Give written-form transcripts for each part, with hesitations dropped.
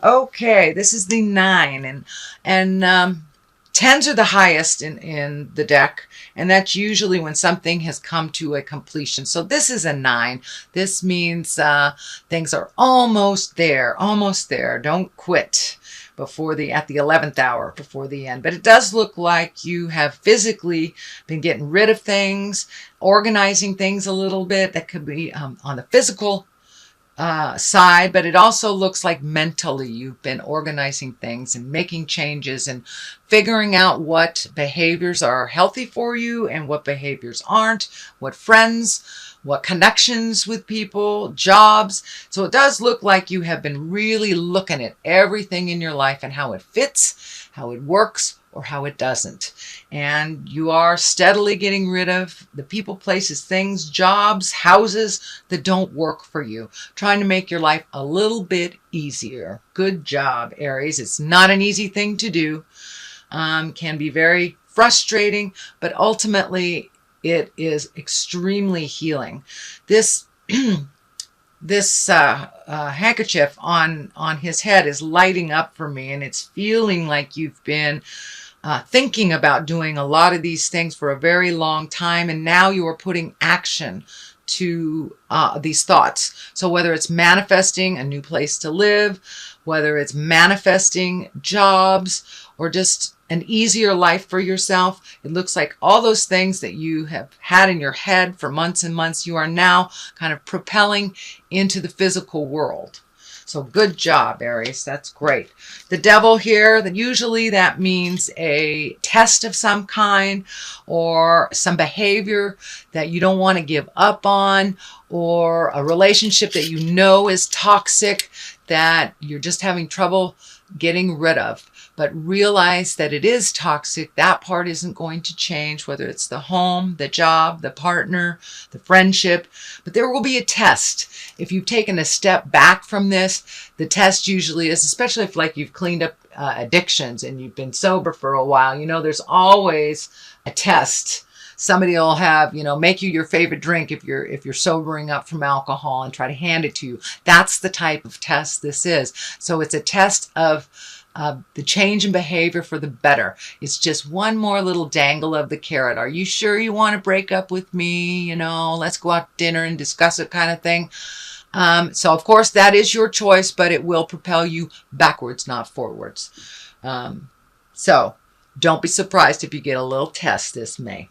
Okay, this is the 9, and tens are the highest in the deck, and that's usually when something has come to a completion. So this is a 9. This means things are almost there, almost there. Don't quit before at the 11th hour, before the end. But it does look like you have physically been getting rid of things, organizing things a little bit. That could be on the physical side, but it also looks like mentally you've been organizing things and making changes and figuring out what behaviors are healthy for you and what behaviors aren't, what friends, what connections with people, jobs. So it does look like you have been really looking at everything in your life and how it fits, how it works, or how it doesn't. And you are steadily getting rid of the people, places, things, jobs, houses that don't work for you, trying to make your life a little bit easier. Good job, Aries. It's not an easy thing to do. Can be very frustrating, but ultimately it is extremely healing. This this handkerchief on his head is lighting up for me, and it's feeling like you've been thinking about doing a lot of these things for a very long time, and now you are putting action to these thoughts. So whether it's manifesting a new place to live, whether it's manifesting jobs, or just an easier life for yourself, it looks like all those things that you have had in your head for months and months, you are now kind of propelling into the physical world. So good job, Aries. That's great. The devil here, that usually that means a test of some kind or some behavior that you don't want to give up on, or a relationship that you know is toxic that you're just having trouble getting rid of. But realize that it is toxic. That part isn't going to change, whether it's the home, the job, the partner, the friendship. But there will be a test. If you've taken a step back from this, the test usually is, especially if like you've cleaned up addictions and you've been sober for a while, you know, there's always a test. Somebody will have, you know, make you your favorite drink if you're sobering up from alcohol and try to hand it to you. That's the type of test this is. So it's a test of the change in behavior for the better. It's just one more little dangle of the carrot. Are you sure you want to break up with me? You know, let's go out to dinner and discuss it, kind of thing. So of course that is your choice, but it will propel you backwards, not forwards. So don't be surprised if you get a little test this May.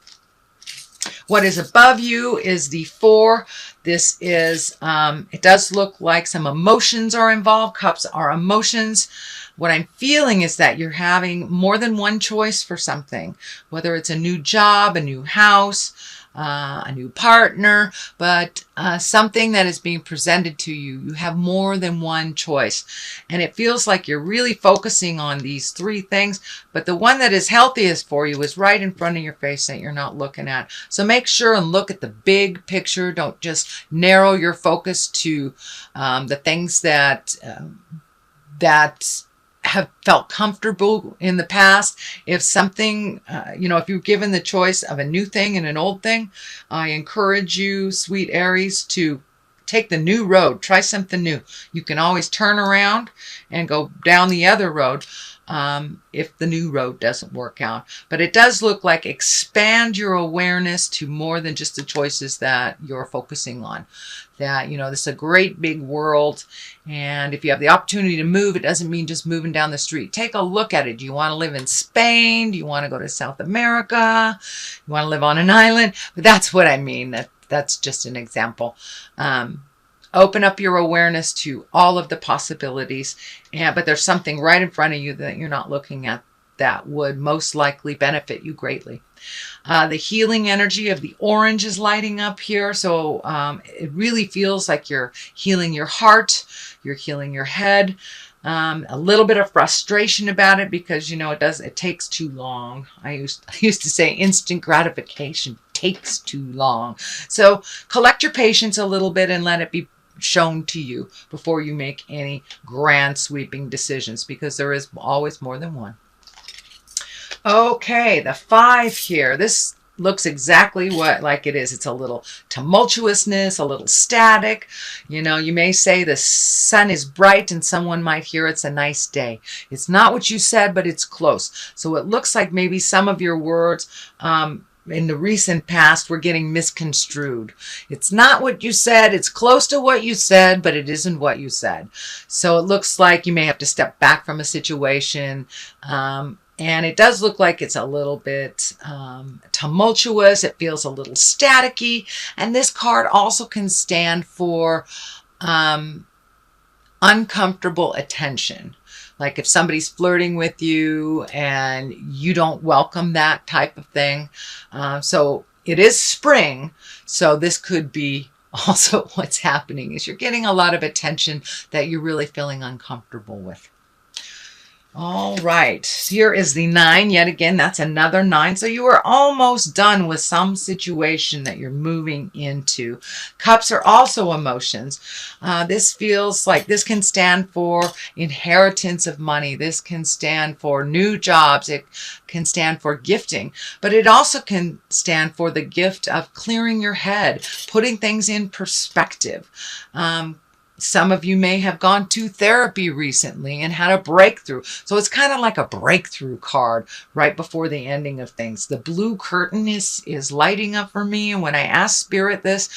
What is above you is the 4. This is, it does look like some emotions are involved. Cups are emotions. What I'm feeling is that you're having more than one choice for something, whether it's a new job, a new house, a new partner, but something that is being presented to you. You have more than one choice. And it feels like you're really focusing on these 3 things, but the one that is healthiest for you is right in front of your face that you're not looking at. So make sure and look at the big picture. Don't just narrow your focus to the things that have felt comfortable in the past. If something, if you're given the choice of a new thing and an old thing, I encourage you, sweet Aries, to take the new road. Try something new. You can always turn around and go down the other road if the new road doesn't work out. But it does look like expand your awareness to more than just the choices that you're focusing on. That, this is a great big world. And if you have the opportunity to move, it doesn't mean just moving down the street. Take a look at it. Do you want to live in Spain? Do you want to go to South America? You want to live on an island? But that's what I mean. That's just an example. Open up your awareness to all of the possibilities. But there's something right in front of you that you're not looking at that would most likely benefit you greatly. The healing energy of the orange is lighting up here. So it really feels like you're healing your heart, you're healing your head. A little bit of frustration about it because, it takes too long. I used to say instant gratification takes too long. So collect your patience a little bit and let it be shown to you before you make any grand sweeping decisions, because there is always more than one. Okay, the 5 here. This looks exactly like it is. It's a little tumultuousness, a little static. You know, you may say the sun is bright and someone might hear it's a nice day. It's not what you said, but it's close. So it looks like maybe some of your words in the recent past were getting misconstrued. It's not what you said. It's close to what you said, but it isn't what you said. So it looks like you may have to step back from a situation. And it does look like it's a little bit tumultuous. It feels a little staticky. And this card also can stand for uncomfortable attention. Like if somebody's flirting with you and you don't welcome that type of thing. So it is spring. So this could be also what's happening is you're getting a lot of attention that you're really feeling uncomfortable with. All right, here is the 9. Yet again, that's another 9. So you are almost done with some situation that you're moving into. Cups are also emotions. This feels like this can stand for inheritance of money. This can stand for new jobs. It can stand for gifting, but it also can stand for the gift of clearing your head, putting things in perspective. Some of you may have gone to therapy recently and had a breakthrough. So it's kind of like a breakthrough card right before the ending of things. The blue curtain is lighting up for me. And when I ask Spirit this,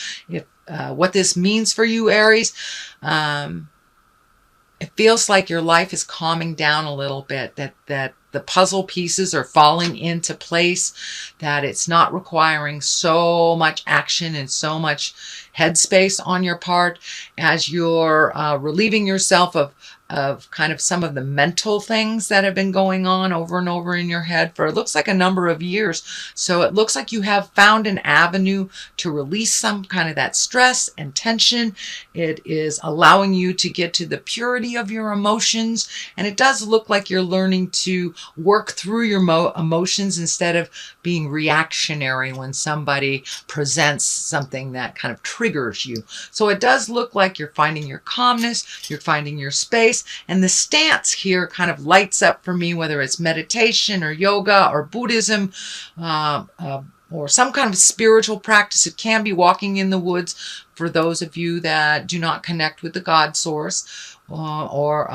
what this means for you, Aries, it feels like your life is calming down a little bit, that the puzzle pieces are falling into place, that it's not requiring so much action and so much headspace on your part as you're relieving yourself of kind of some of the mental things that have been going on over and over in your head for it looks like a number of years. So it looks like you have found an avenue to release some kind of that stress and tension. It is allowing you to get to the purity of your emotions. And it does look like you're learning to work through your emotions instead of being reactionary when somebody presents something that kind of triggers you. So it does look like you're finding your calmness, you're finding your space. And the stance here kind of lights up for me, whether it's meditation or yoga or Buddhism or some kind of spiritual practice. It can be walking in the woods for those of you that do not connect with the God source or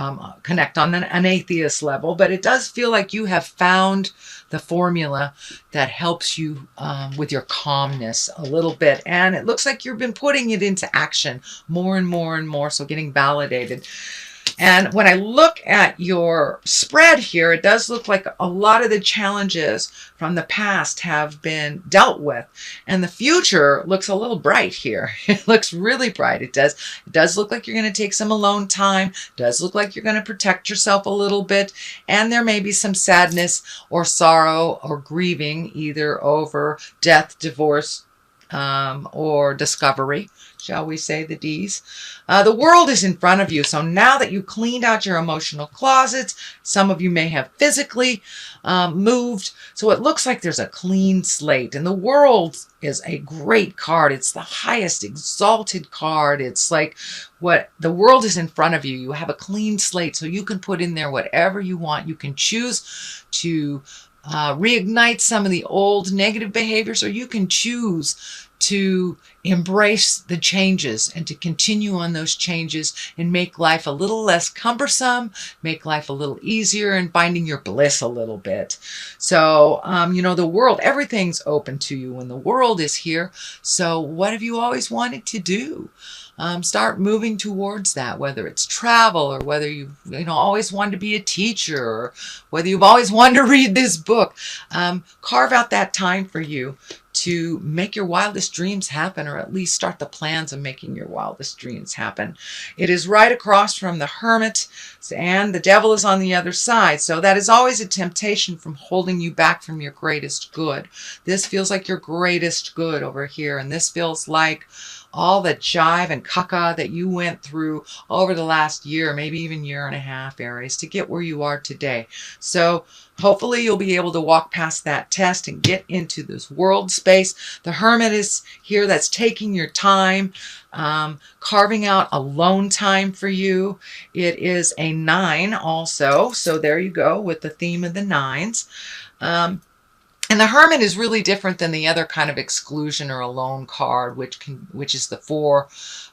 connect on an atheist level. But it does feel like you have found the formula that helps you with your calmness a little bit. And it looks like you've been putting it into action more and more and more, so getting validated. And when I look at your spread here, it does look like a lot of the challenges from the past have been dealt with. And the future looks a little bright here. It looks really bright. It does look like you're going to take some alone time. It does look like you're going to protect yourself a little bit. And there may be some sadness or sorrow or grieving, either over death, divorce, or discovery, shall we say, the D's. The world is in front of you. So now that you cleaned out your emotional closets, some of you may have physically moved. So it looks like there's a clean slate. And the world is a great card. It's the highest exalted card. It's like what the world is in front of you. You have a clean slate, so you can put in there whatever you want. You can choose to reignite some of the old negative behaviors, or you can choose to embrace the changes and to continue on those changes and make life a little less cumbersome, make life a little easier, and finding your bliss a little bit. So, the world, everything's open to you when the world is here. So what have you always wanted to do? Start moving towards that, whether it's travel or whether you've always wanted to be a teacher or whether you've always wanted to read this book. Carve out that time for you to make your wildest dreams happen, or at least start the plans of making your wildest dreams happen. It is right across from the Hermit, and the Devil is on the other side. So that is always a temptation from holding you back from your greatest good. This feels like your greatest good over here, and this feels like all the jive and caca that you went through over the last year, maybe even year and a half, Aries, to get where you are today. So hopefully you'll be able to walk past that test and get into this world space. The Hermit is here. That's taking your time, carving out alone time for you. It is a 9 also. So there you go with the theme of the 9s. And the Hermit is really different than the other kind of exclusion or alone card, which is the Four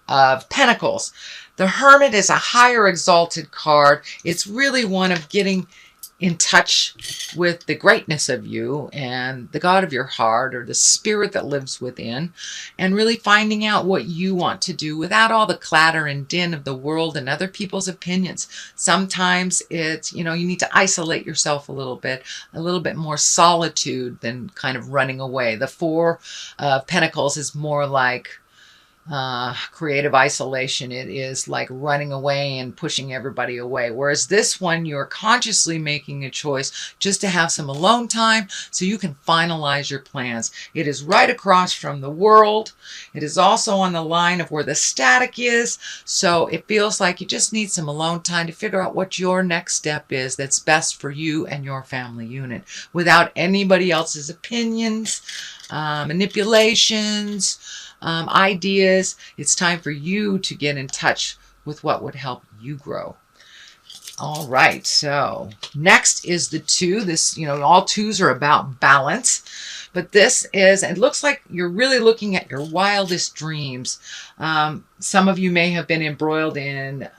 of Pentacles. The Hermit is a higher exalted card. It's really one of getting in touch with the greatness of you and the God of your heart, or the spirit that lives within, and really finding out what you want to do without all the clatter and din of the world and other people's opinions. Sometimes it's, you need to isolate yourself a little bit more solitude than kind of running away. The Four of Pentacles is more like creative isolation. It is like running away and pushing everybody away. Whereas this one, you're consciously making a choice just to have some alone time so you can finalize your plans. It is right across from the world. It is also on the line of where the static is. So it feels like you just need some alone time to figure out what your next step is that's best for you and your family unit without anybody else's opinions, manipulations, ideas. It's time for you to get in touch with what would help you grow. All right, so next is the Two. This, all twos are about balance, but this is, it looks like you're really looking at your wildest dreams. Some of you may have been embroiled in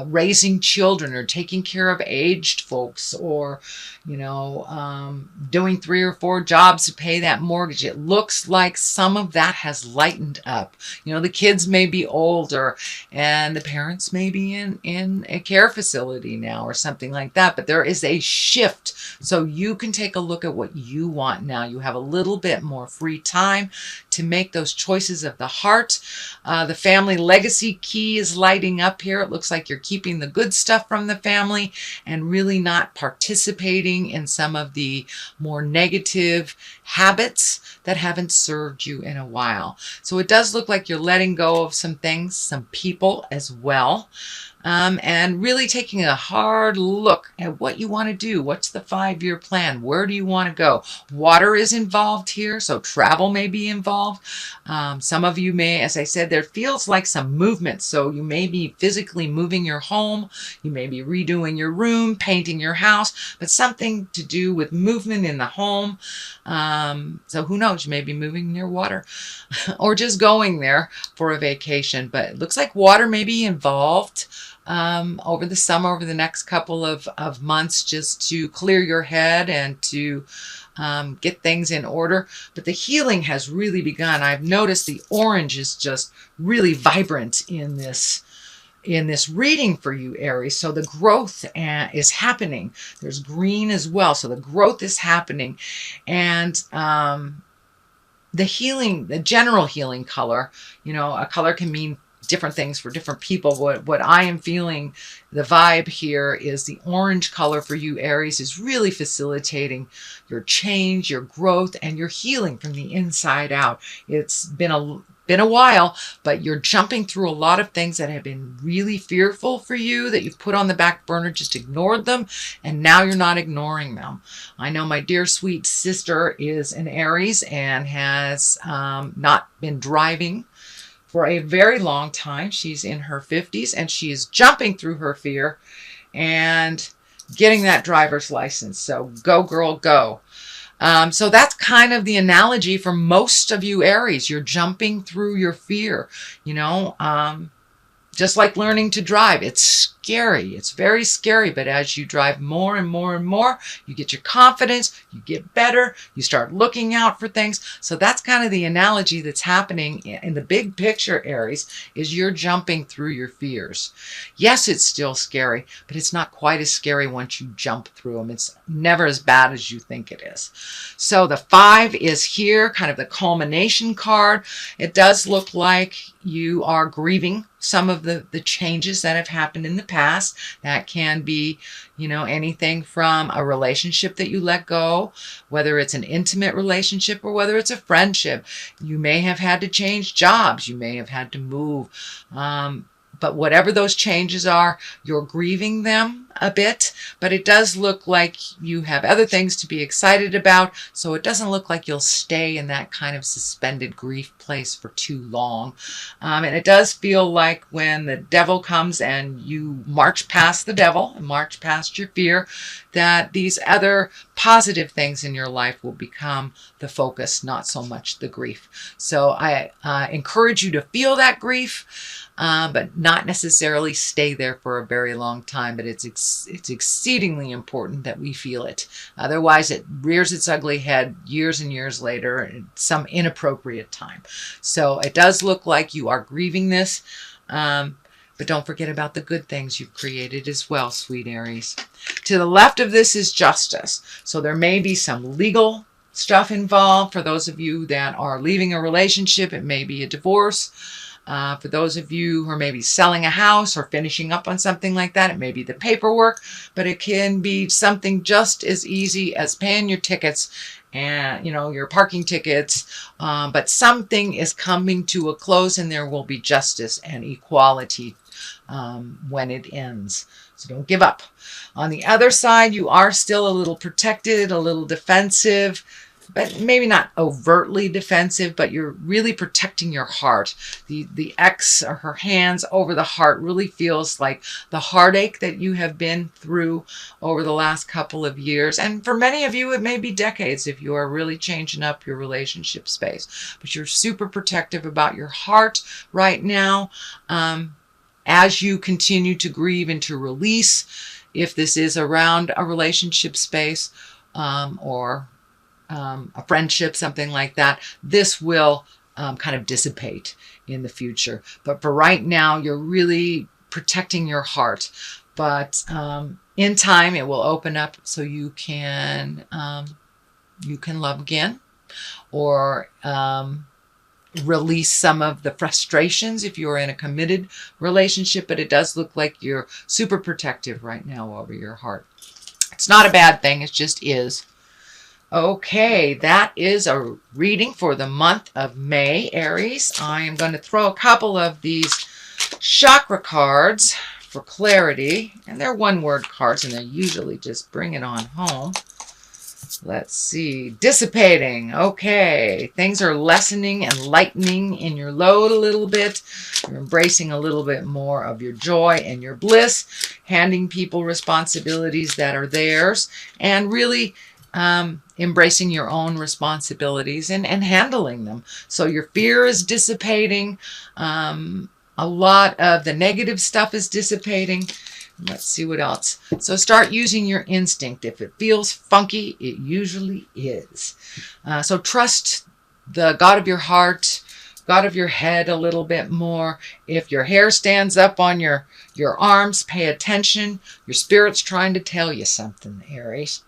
raising children or taking care of aged folks, or doing 3 or 4 jobs to pay that mortgage. It looks like some of that has lightened up. The kids may be older and the parents may be in a care facility now or something like that, but there is a shift. So you can take a look at what you want now. You have a little bit more free time to make those choices of the heart. The family legacy key is lighting up here. It looks like you're keeping the good stuff from the family and really not participating in some of the more negative habits that haven't served you in a while. So it does look like you're letting go of some things, some people as well. And really taking a hard look at what you want to do. What's the 5-year plan? Where do you want to go? Water is involved here, so travel may be involved. Some of you may, as I said, there feels like some movement. So you may be physically moving your home. You may be redoing your room, painting your house, but something to do with movement in the home. So who knows, you may be moving near water or just going there for a vacation. But it looks like water may be involved over the summer, over the next couple of months, just to clear your head and to get things in order. But the healing has really begun. I've noticed the orange is just really vibrant in this reading for you, Aries. So the growth is happening. There's green as well. So the growth is happening. And the healing, the general healing color, a color can mean different things for different people. What I am feeling, the vibe here is the orange color for you, Aries, is really facilitating your change, your growth, and your healing from the inside out. It's been a while, but you're jumping through a lot of things that have been really fearful for you, that you've put on the back burner, just ignored them, and now you're not ignoring them. I know my dear sweet sister is an Aries and has not been driving for a very long time. She's in her 50s and she is jumping through her fear and getting that driver's license. So go, girl, go. So that's kind of the analogy for most of you Aries. You're jumping through your fear, just like learning to drive. It's scary. It's very scary. But as you drive more and more and more, you get your confidence, you get better, you start looking out for things. So that's kind of the analogy that's happening in the big picture, Aries, is you're jumping through your fears. Yes, it's still scary, but it's not quite as scary once you jump through them. It's never as bad as you think it is. So the 5 is here, kind of the culmination card. It does look like you are grieving some of the changes that have happened in the past. That can be, anything from a relationship that you let go, whether it's an intimate relationship or whether it's a friendship. You may have had to change jobs. You may have had to move. But whatever those changes are, you're grieving them. a bit, but it does look like you have other things to be excited about. So it doesn't look like you'll stay in that kind of suspended grief place for too long. And it does feel like when the devil comes and you march past the devil and march past your fear, that these other positive things in your life will become the focus, not so much the grief. So I encourage you to feel that grief, but not necessarily stay there for a very long time. But it's exceedingly important that we feel it. Otherwise, it rears its ugly head years and years later at some inappropriate time. So it does look like you are grieving this. But don't forget about the good things you've created as well, sweet Aries. To the left of this is justice. So there may be some legal stuff involved. For those of you that are leaving a relationship, it may be a divorce. For those of you who are maybe selling a house or finishing up on something like that, it may be the paperwork, but it can be something just as easy as paying your tickets and, your parking tickets. But something is coming to a close, and there will be justice and equality when it ends. So don't give up. On the other side, you are still a little protected, a little defensive, but maybe not overtly defensive, but you're really protecting your heart. The X, or her hands over the heart, really feels like the heartache that you have been through over the last couple of years. And for many of you, it may be decades if you are really changing up your relationship space. But you're super protective about your heart right now. As you continue to grieve and to release, if this is around a relationship space or a friendship, something like that, this will kind of dissipate in the future. But for right now, you're really protecting your heart. But in time, it will open up so you can love again, or release some of the frustrations if you're in a committed relationship. But it does look like you're super protective right now over your heart. It's not a bad thing. It just is. Okay, that is a reading for the month of May, Aries. I am going to throw a couple of these chakra cards for clarity. And they're one-word cards, and they usually just bring it on home. Let's see. Dissipating. Okay. Things are lessening and lightening in your load a little bit. You're embracing a little bit more of your joy and your bliss. Handing people responsibilities that are theirs. And really embracing your own responsibilities and handling them. So your fear is dissipating. A lot of the negative stuff is dissipating. Let's see what else. So start using your instinct. If it feels funky, it usually is. So trust the God of your heart, God of your head a little bit more. If your hair stands up on your arms, pay attention. Your spirit's trying to tell you something, Aries.